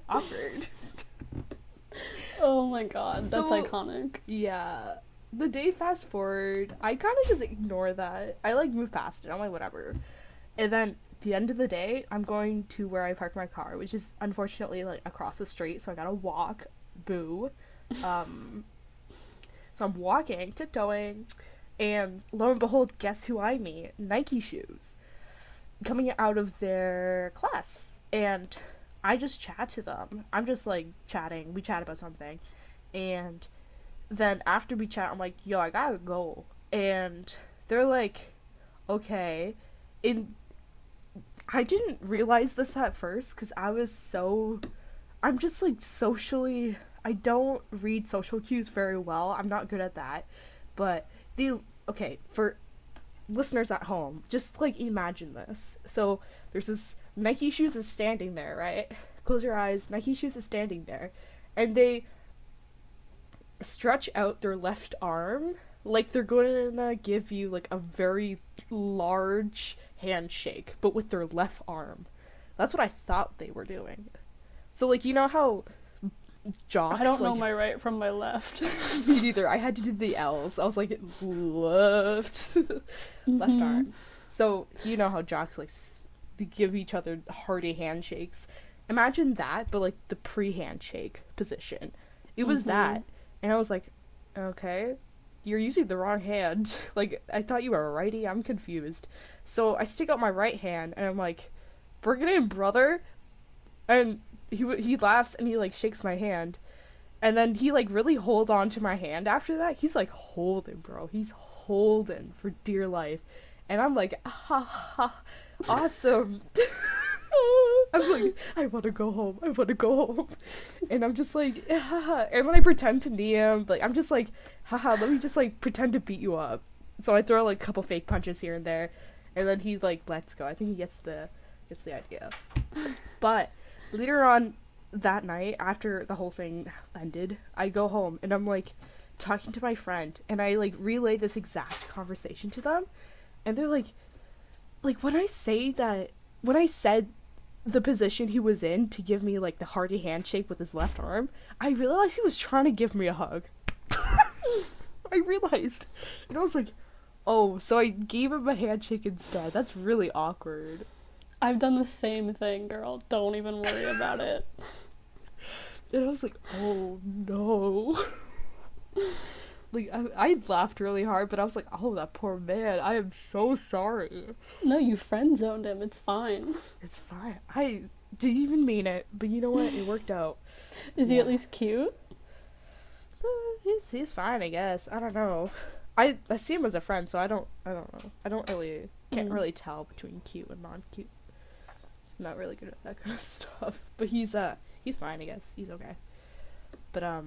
awkward. Oh my god, that's iconic. Yeah. The day fast forward, I kind of just ignore that. I like move past it. I'm like, whatever. And then the end of the day, I'm going to where I park my car, which is unfortunately like across the street, so I gotta walk. Boo. So I'm walking, tiptoeing, and lo and behold, guess who I meet? Nike Shoes. Coming out of their class. and I just chat to them. I'm just like chatting. We chat about something, and then after we chat, I'm like, yo, I gotta go, and they're like, okay. And I didn't realize this at first because I'm just like socially. I don't read social cues very well. I'm not good at that. But the okay, for listeners at home, just like imagine this. So there's this Nike shoes is standing there, right? Close your eyes. Nike shoes is standing there, and they stretch out their left arm like they're going to give you like a very large handshake, but with their left arm. That's what I thought they were doing. So like you know how jocks I don't know like my right from my left. me neither. I had to do the L's. I was like left left arm. So you know how jocks like they give each other hearty handshakes. Imagine that, but like the pre-handshake position. It was that, and I was like, okay, you're using the wrong hand. Like I thought you were a righty. I'm confused. So I stick out my right hand, and I'm like, bring it in, brother. And he laughs and he like shakes my hand, and then he like really holds on to my hand after that. He's like holding, bro. He's holding for dear life, and I'm like, ha ha, awesome. I'm like, I want to go home. I want to go home, and I'm just like, haha. And when I pretend to knee him, like I'm just like, haha. Let me just like pretend to beat you up. So I throw like a couple fake punches here and there, and then he like lets go. I think he gets the idea. But later on that night, after the whole thing ended, I go home and I'm like talking to my friend, and I like relay this exact conversation to them, and they're like when I said the position he was in to give me like the hearty handshake with his left arm, I realized he was trying to give me a hug. I realized, and I was like, oh, so I gave him a handshake instead. That's really awkward. I've done the same thing, girl. Don't even worry about it. And I was like, oh no. Like, I laughed really hard, but I was like, oh, that poor man. I am so sorry. No, you friend zoned him. It's fine. It's fine. I didn't even mean it, but you know what? It worked out. Is he at least cute? He's fine, I guess. I don't know. I see him as a friend, so I don't know. Can't really tell between cute and non-cute. I'm not really good at that kind of stuff. But he's fine, I guess. He's okay. But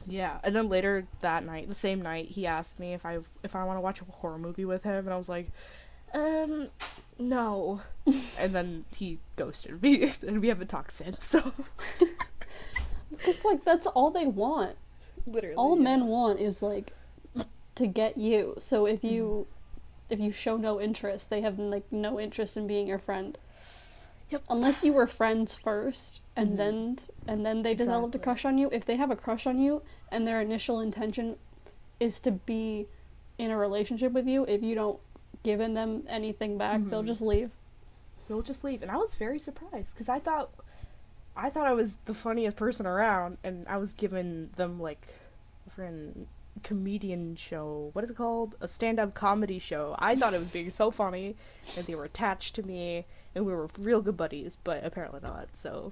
yeah. And then later that night, the same night, he asked me if I want to watch a horror movie with him, and I was like, no. And then he ghosted me, and we haven't talked since. So because like that's all they want. Literally, all men want is like to get you. So if you show no interest, they have like no interest in being your friend. Yep. Unless you were friends first, and then they developed a crush on you. If they have a crush on you and their initial intention is to be in a relationship with you, if you don't give in them anything back, they'll just leave. And I was very surprised because I thought I was the funniest person around, and I was giving them like a friend comedian show. What is it called? A stand-up comedy show. I thought it was being so funny, and they were attached to me, and we were real good buddies, but apparently not. So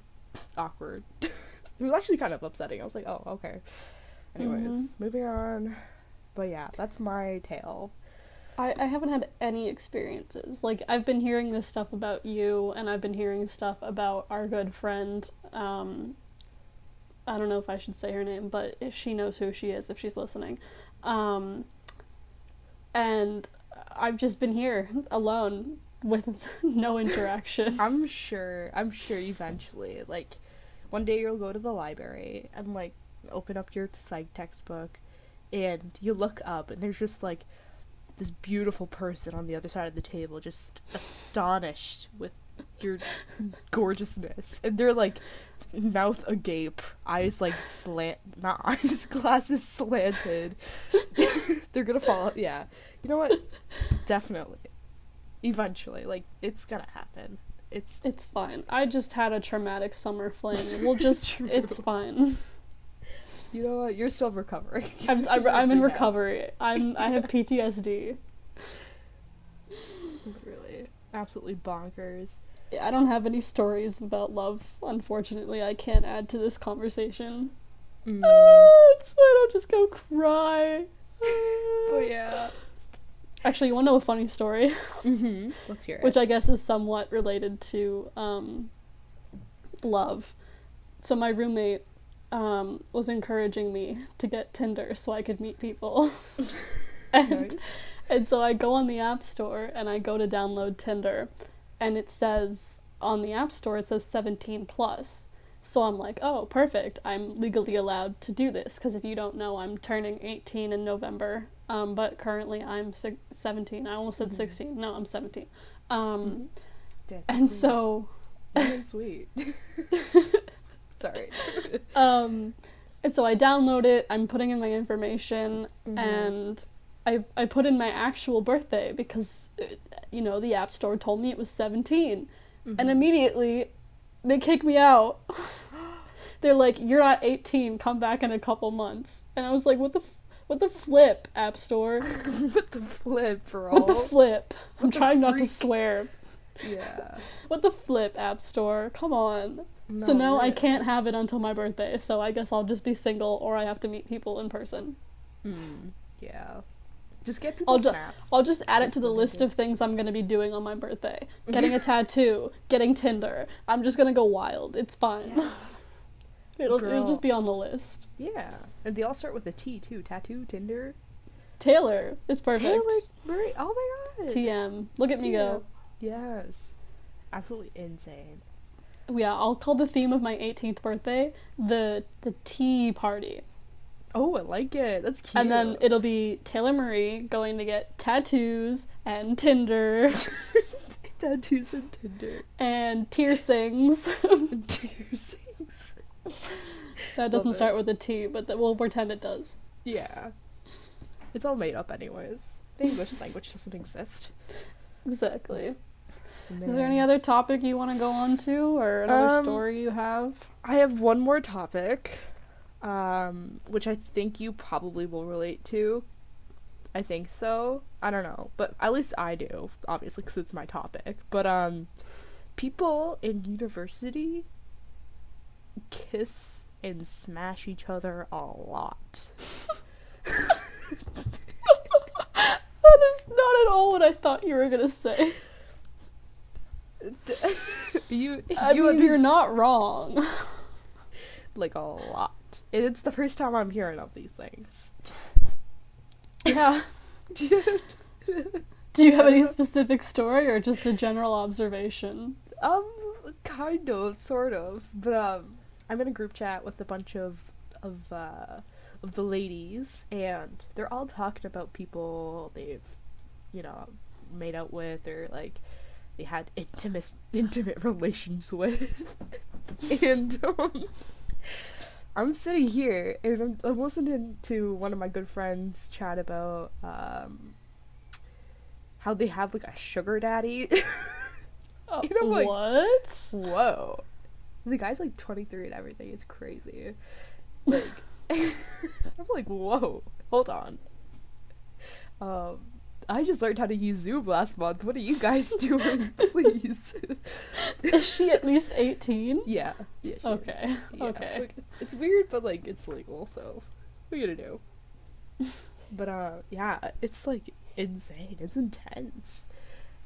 awkward. It was actually kind of upsetting. I was like, oh, okay. Anyways, moving on. But yeah, that's my tale. I haven't had any experiences. Like, I've been hearing this stuff about you, and I've been hearing stuff about our good friend. I don't know if I should say her name, but if she knows who she is, if she's listening. And I've just been here alone with no interaction. I'm sure eventually, like, one day you'll go to the library and, like, open up your psych textbook, and you look up, and there's just, like, this beautiful person on the other side of the table, just astonished with your gorgeousness, and they're, like, mouth agape, eyes, like, not eyes, glasses slanted. They're gonna fall out. Yeah. You know what? Definitely. Eventually. Like, it's gonna happen. It's fine. I just had a traumatic summer fling. We'll just... It's fine. You know what? You're still recovering. I'm in recovery. I have PTSD. Literally. Absolutely bonkers. I don't have any stories about love, unfortunately. I can't add to this conversation. Mm. It's fine, I'll just go cry. But yeah. Actually, you want to know a funny story? Let's hear it. Which I guess is somewhat related to love. So my roommate was encouraging me to get Tinder so I could meet people. and Nice. and so I go on the App Store and I go to download Tinder, and it says on the App Store, it says 17 plus. So I'm like, oh, perfect. I'm legally allowed to do this, because if you don't know, I'm turning 18 in November. But currently I'm 17. I almost said 16. No, I'm 17. That's And cool. so That's sweet. Sorry. and so I download it, I'm putting in my information, and I put in my actual birthday because, the App Store told me it was 17. And immediately, they kick me out. They're like, you're not 18, come back in a couple months. And I was like, what the flip, App Store? What the flip, bro? What the flip? I'm the trying not to freak? swear. Yeah. What the flip, App Store? Come on. So No, now I really. can't have it until my birthday, so I guess I'll just be single, or I have to meet people in person. Yeah. Just get people snaps. I'll just add it Just to the to make list it- of things I'm gonna be doing on my birthday. Getting a tattoo, getting Tinder. I'm just gonna go wild. It's fine. Yeah. It'll Girl. just be on the list. Yeah. And they all start with a T too. Tattoo, Tinder. Taylor, it's perfect. Taylor Murray. Oh my god. TM. Look at me go. Yes. Absolutely insane. Yeah, I'll call the theme of my 18th birthday the tea party. Oh, I like it. That's cute. And then it'll be Taylor Marie going to get tattoos and Tinder Tattoos and Tinder. and tear sings. Tears. That Love doesn't it. start with a T, but we'll pretend it does. Yeah. It's all made up anyways. The English language doesn't exist. Exactly. Man. Is there any other topic you want to go on to, or another Um, story you have? I have one more topic, which I think you probably will relate to. I think so. I don't know, but at least I do, obviously, because it's my topic. But people in university kiss and smash each other a lot. That is not at all what I thought you were gonna say. you I mean, under- you're not wrong. like a lot. And it's the first time I'm hearing of these things. Yeah. Do you have any specific story, or just a general observation? Kind of, sort of. But I'm in a group chat with a bunch of the ladies, and they're all talking about people they've, made out with, or like they had intimate relations with. And I'm sitting here and I'm listening to one of my good friends chat about how they have like a sugar daddy. And I'm like, What? whoa. The guy's like 23 and everything. It's crazy. Like, I'm like, whoa. Hold on. I just learned how to use Zoom last month. What are you guys doing? Please. Is she at least 18? Yeah. Yeah. She Okay. is. Yeah. Okay. Like, it's weird, but like it's legal. So, what are you gonna do? But yeah, it's like insane. It's intense.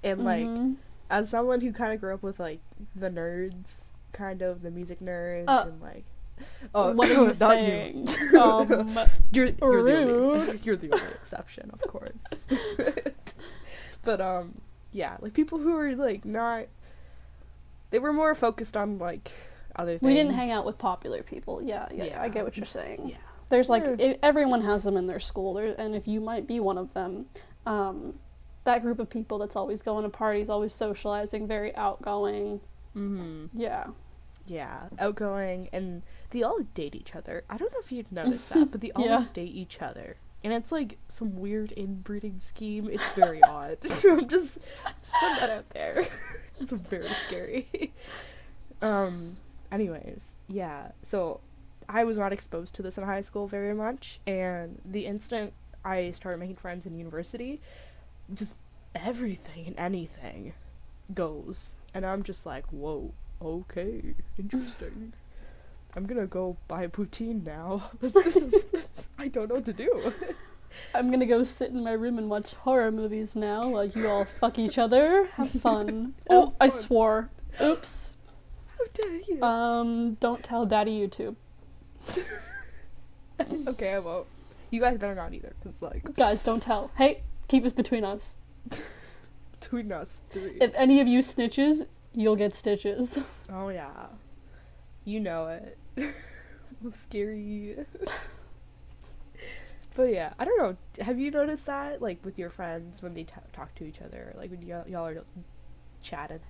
And like, Mhm. as someone who kind of grew up with like the nerds, kind of the music nerds, and like, What are you not saying? you're the only, Rude. you're the only exception, of course. But yeah, like people who were like not, they were more focused on like other things. We didn't hang out with popular people. Yeah, Yeah. I get what you're saying. Yeah. There's like, Yeah. everyone has them in their school, and if you might be one of them, that group of people that's always going to parties, always socializing, very outgoing. Mm-hmm. Yeah. Yeah, outgoing, and they all date each other. I don't know if you'd noticed that, but they always Yeah. date each other. And it's like some weird inbreeding scheme. It's very odd. I'm just putting that out there. It's very scary. Anyways, yeah. So I was not exposed to this in high school very much, and the instant I started making friends in university, just everything and anything goes. And I'm just like, whoa, okay, interesting. I'm gonna go buy a poutine now. I don't know what to do. I'm gonna go sit in my room and watch horror movies now while you all fuck each other. Have fun. Oh, I swore. Oops. How dare you? Don't tell Daddy YouTube. Okay, I won't. You guys better not either, cause like Guys, don't tell. Hey, keep this between us. between us three. If any of you snitches, you'll get stitches. Oh yeah, you know it. Scary. But yeah, I don't know. Have you noticed that, like, with your friends when they talk to each other, like when y'all are chatting?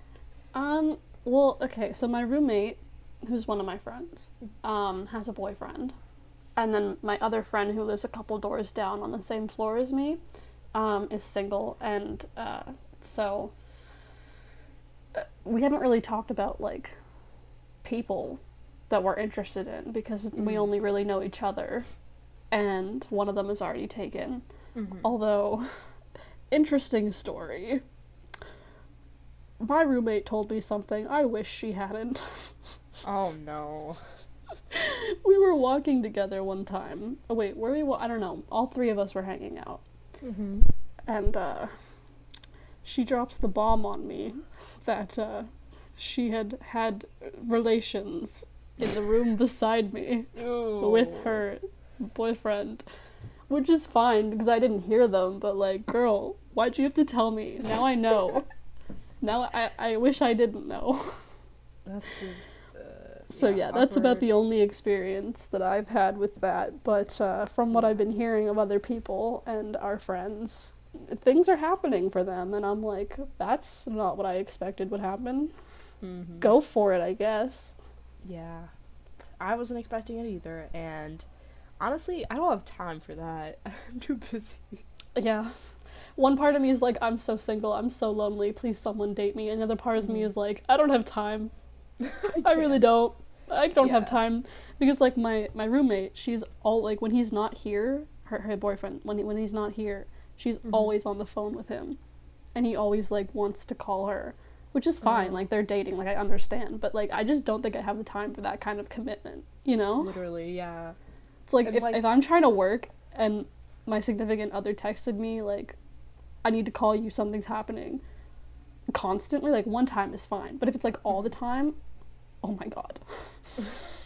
Well, okay, so my roommate, who's one of my friends, has a boyfriend. And then my other friend, who lives a couple doors down on the same floor as me, is single. And so we haven't really talked about, like, people that we're interested in because we only really know each other. And one of them is already taken. Mm-hmm. Although, interesting story. My roommate told me something I wish she hadn't. Oh no. We were walking together one time. Oh wait, were we? I don't know. All three of us were hanging out. Mm-hmm. And she drops the bomb on me that she had had relations in the room beside me with her boyfriend. Which is fine because I didn't hear them, but like, girl, why'd you have to tell me? Now I know. Now I wish I didn't know. That's just so yeah, that's awkward. about the only experience that I've had with that. But from what I've been hearing of other people and our friends, things are happening for them, and I'm like, that's not what I expected would happen. Mm-hmm. Go for it, I guess. Yeah. I wasn't expecting it either, and honestly, I don't have time for that. I'm too busy. Yeah. One part of me is like, I'm so single, I'm so lonely, please someone date me. And the other part of me is like, I don't have time. I really don't. I don't have time. Because like my roommate, she's all like, when he's not here, her boyfriend, when he's not here, she's always on the phone with him. And he always like wants to call her. Which is fine, like they're dating, like I understand. But like I just don't think I have the time for that kind of commitment, you know? Literally, yeah. It's like if I'm trying to work and my significant other texted me like, I need to call you, something's happening, constantly, like one time is fine. But if it's like all the time, oh my god.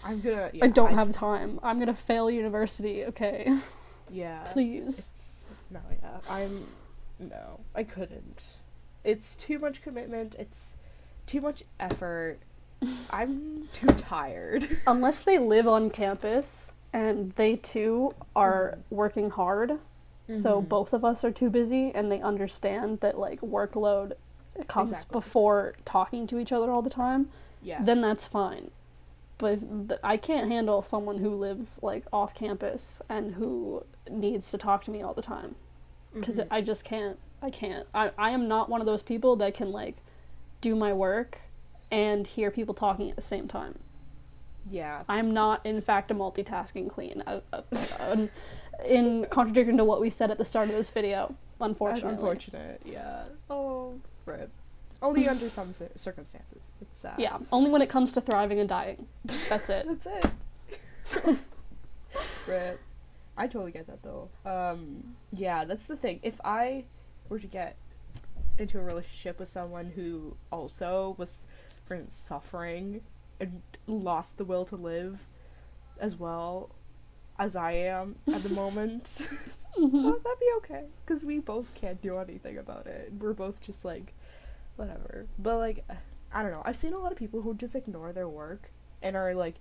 I don't have time. I'm gonna fail university, okay? Yeah. Please. No, I couldn't. It's too much commitment, it's too much effort. I'm too tired. Unless they live on campus and they too are working hard, so both of us are too busy and they understand that like workload comes before talking to each other all the time, then that's fine. But I can't handle someone who lives like off campus and who needs to talk to me all the time, because I just can't. I am not one of those people that can like do my work and hear people talking at the same time. Yeah. I'm not, in fact, a multitasking queen. In contradiction to what we said at the start of this video, unfortunately. That's unfortunate, yeah. Oh, rip. Only under some circumstances. It's sad. Yeah, only when it comes to thriving and dying. That's it. That's it. Rip. I totally get that, though. Yeah, that's the thing. If I were to get into a relationship with someone who also was, for instance, suffering and lost the will to live as well as I am at the moment, that'd be okay. Because we both can't do anything about it. We're both just like, whatever. But like, I don't know. I've seen a lot of people who just ignore their work and are like,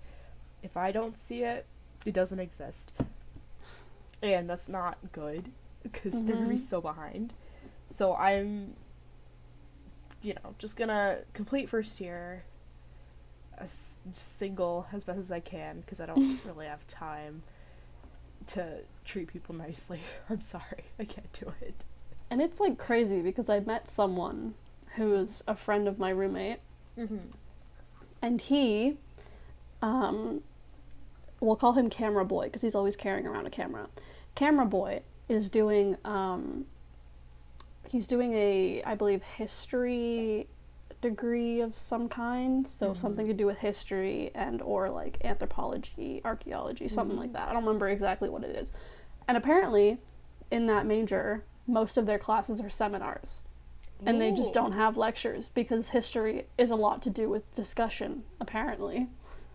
if I don't see it, it doesn't exist. And that's not good, because they're gonna be so behind. So I'm, just gonna complete first year single as best as I can, because I don't really have time to treat people nicely. I'm sorry, I can't do it. And it's like crazy, because I met someone who is a friend of my roommate, and he, we'll call him Camera Boy, because he's always carrying around a camera. Camera Boy is doing, he's doing a, I believe, history art degree of some kind, so something to do with history and or like anthropology, archaeology, something like that. I don't remember exactly what it is. And apparently in that major, most of their classes are seminars. And they just don't have lectures because history is a lot to do with discussion, apparently.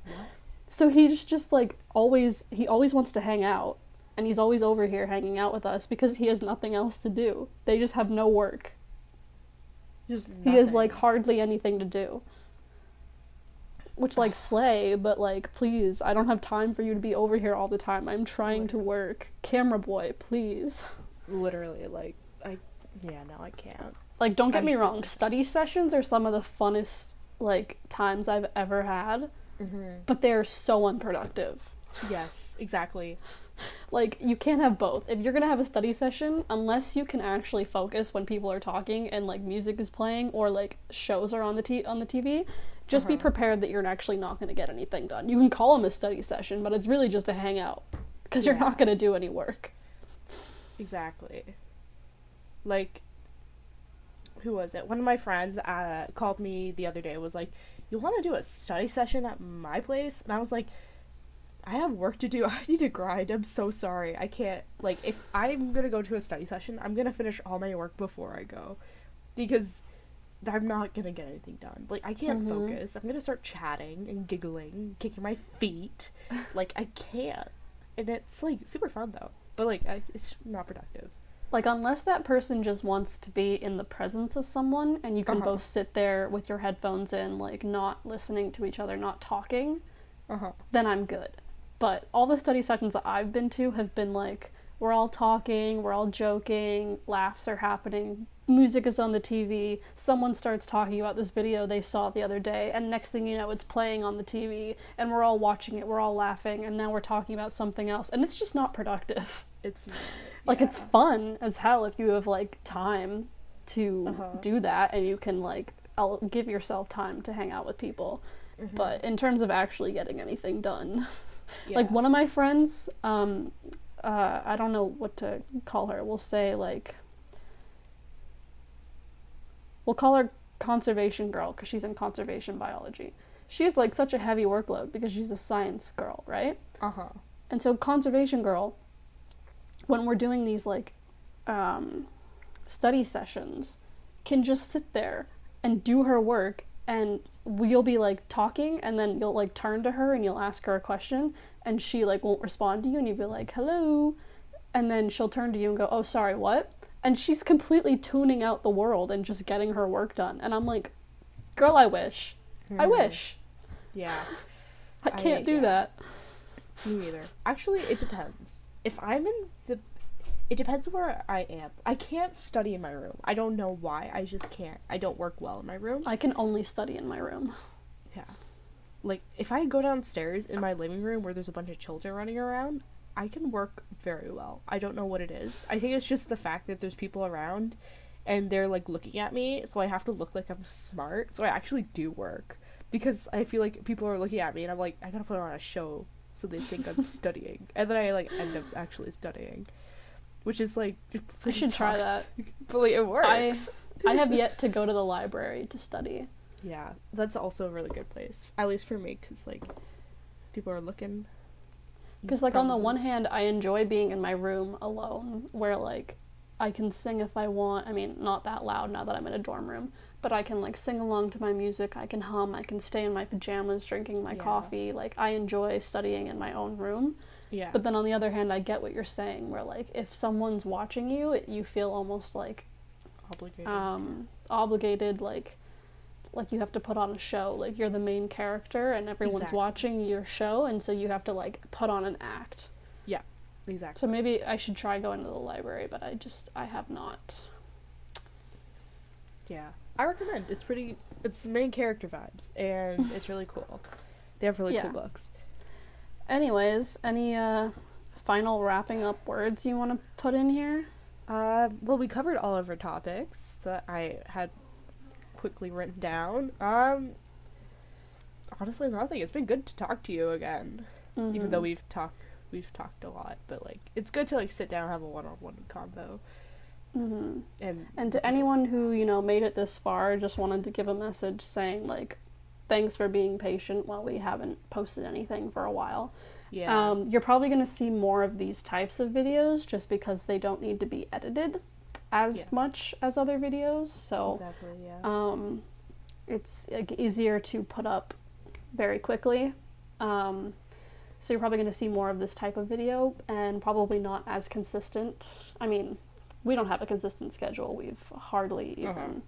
What? So he's just like he always wants to hang out, and he's always over here hanging out with us because he has nothing else to do. They just have no work. Just He has nothing. like hardly anything to do. Which like slay, but like please, I don't have time for you to be over here all the time. I'm trying to work. Camera boy, please. Literally, like, yeah, no, I can't. Like, don't get me wrong, study sessions are some of the funnest like times I've ever had, but they're so unproductive. Yes, exactly. Like, you can't have both. If you're gonna have a study session, unless you can actually focus when people are talking and like music is playing or like shows are on the TV, just be prepared that you're actually not gonna get anything done. You can call them a study session, but it's really just a hangout because you're not gonna do any work. Exactly. Like, who was it? One of my friends called me the other day, was like, you want to do a study session at my place? And I was like, I have work to do. I need to grind. I'm so sorry. I can't, like, if I'm gonna go to a study session, I'm gonna finish all my work before I go. Because I'm not gonna get anything done. Like, I can't focus. I'm gonna start chatting and giggling, kicking my feet. Like, I can't. And it's, like, super fun, though. But, like, it's not productive. Like, unless that person just wants to be in the presence of someone and you can both sit there with your headphones in, like, not listening to each other, not talking, then I'm good. But all the study sessions that I've been to have been like, we're all talking, we're all joking, laughs are happening, music is on the TV, someone starts talking about this video they saw the other day, and next thing you know, it's playing on the TV, and we're all watching it, we're all laughing, and now we're talking about something else, and it's just not productive. It's not. Like, it's fun as hell if you have, like, time to do that, and you can, like, give yourself time to hang out with people. But in terms of actually getting anything done, like, one of my friends, I don't know what to call her. We'll say, like, we'll call her conservation girl, because she's in conservation biology. She has, like, such a heavy workload because she's a science girl, right? And so conservation girl, when we're doing these, like, study sessions, can just sit there and do her work, and you'll be, like, talking, and then you'll, like, turn to her and you'll ask her a question, and she, like, won't respond to you, and you'll be like, hello, and then she'll turn to you and go, oh, sorry, what? And she's completely tuning out the world and just getting her work done, and I'm like, girl, I wish. I wish. Yeah. I can't do that. Me either. Actually, it depends. If I'm in the... It depends where I am. I can't study in my room. I don't know why. I just can't. I don't work well in my room. I can only study in my room. Yeah. Like, if I go downstairs in my living room where there's a bunch of children running around, I can work very well. I don't know what it is. I think it's just the fact that there's people around and they're, like, looking at me, so I have to look like I'm smart, so I actually do work. Because I feel like people are looking at me and I'm like, I gotta put on a show so they think I'm studying. And then I, like, end up actually studying. Which is, like, I should try that. But, like, it works. I have yet to go to the library to study. Yeah, that's also a really good place. At least for me, because, like, people are looking. Because, like, on the one hand, I enjoy being in my room alone, where, like, I can sing if I want. I mean, not that loud now that I'm in a dorm room, but I can, like, sing along to my music, I can hum, I can stay in my pajamas drinking my coffee. Like, I enjoy studying in my own room. Yeah. But then on the other hand, I get what you're saying, where, like, if someone's watching you, you feel almost, like, obligated, like you have to put on a show. Like, you're the main character, and everyone's watching your show, and so you have to, like, put on an act. Yeah, exactly. So maybe I should try going to the library, but I have not. Yeah. I recommend. It's main character vibes, and it's really cool. They have really cool books. Anyways, any final wrapping up words you want to put in here? Well, we covered all of our topics that I had quickly written down. Honestly, nothing. It's been good to talk to you again, even though we've talked a lot. But, like, it's good to, like, sit down and have a one-on-one convo. And to anyone who, made it this far, just wanted to give a message saying, like, thanks for being patient while we haven't posted anything for a while. Yeah. You're probably going to see more of these types of videos just because they don't need to be edited as much as other videos. So Exactly, yeah. it's easier to put up very quickly. So you're probably going to see more of this type of video and probably not as consistent. I mean, we don't have a consistent schedule. We've hardly even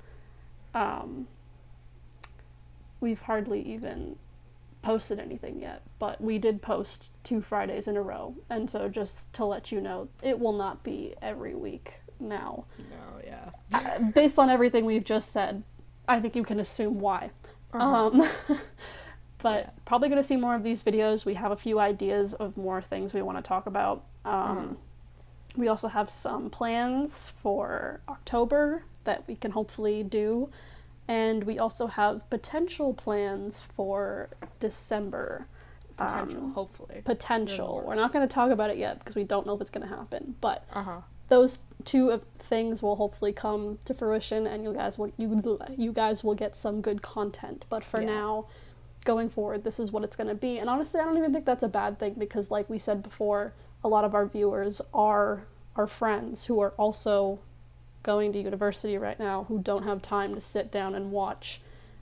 posted anything yet, but we did post 2 Fridays in a row, and so just to let you know, it will not be every week now. No, yeah. Based on everything we've just said, I think you can assume why. But probably going to see more of these videos. We have a few ideas of more things we want to talk about. We also have some plans for October that we can hopefully do. And we also have potential plans for December. Hopefully. Potential. We're not going to talk about it yet because we don't know if it's going to happen. But those 2 things will hopefully come to fruition, and you guys will get some good content. But for now, going forward, this is what it's going to be. And honestly, I don't even think that's a bad thing because, like we said before, a lot of our viewers are our friends who are also going to university right now who don't have time to sit down and watch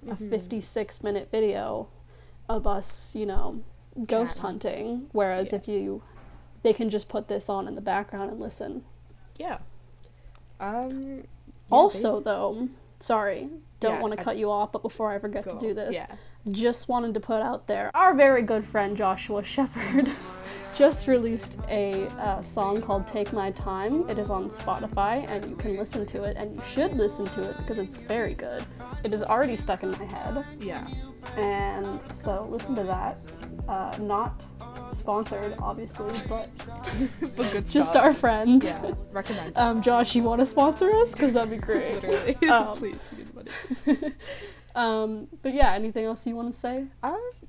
a 56-minute video of us, ghost hunting. Whereas they can just put this on in the background and listen. Yeah. Also, though, sorry, don't want to cut you off, but before I forget to do this, just wanted to put out there, our very good friend Joshua Shepherd just released a song called Take My Time. It is on Spotify, and you can listen to it, and you should listen to it because it's very good. It is already stuck in my head. Yeah. And so listen to that. Not sponsored, obviously, but good just stuff. our friend. Yeah, recommend. Josh, you want to sponsor us? Because that'd be great. Literally. Please, we need money. But yeah, anything else you want to say?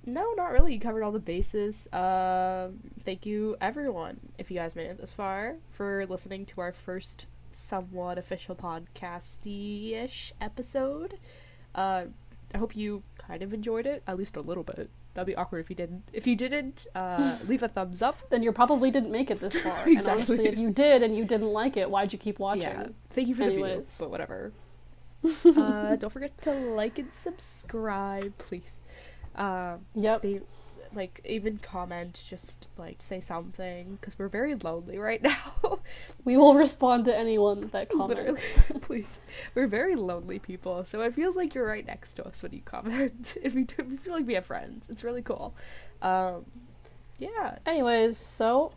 No, not really. You covered all the bases. Thank you, everyone, if you guys made it this far, for listening to our first somewhat official podcasty-ish episode. I hope you kind of enjoyed it, at least a little bit. That'd be awkward if you didn't. If you didn't, leave a thumbs up. Then you probably didn't make it this far. Exactly. And honestly, if you did and you didn't like it, why'd you keep watching? Yeah. Thank you for the video, but whatever. Don't forget to like and subscribe, please. Yep. Even comment, just, say something, because we're very lonely right now. We will respond to anyone that comments. Literally, please. We're very lonely people, so it feels like you're right next to us when you comment. We feel like we have friends. It's really cool. Yeah. Anyways, so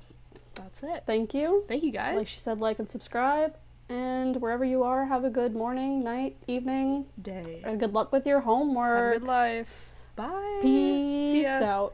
that's it. Thank you. Thank you, guys. Like she said, like and subscribe. And wherever you are, have a good morning, night, evening, day. And good luck with your homework. Have a good life. Bye. Peace out.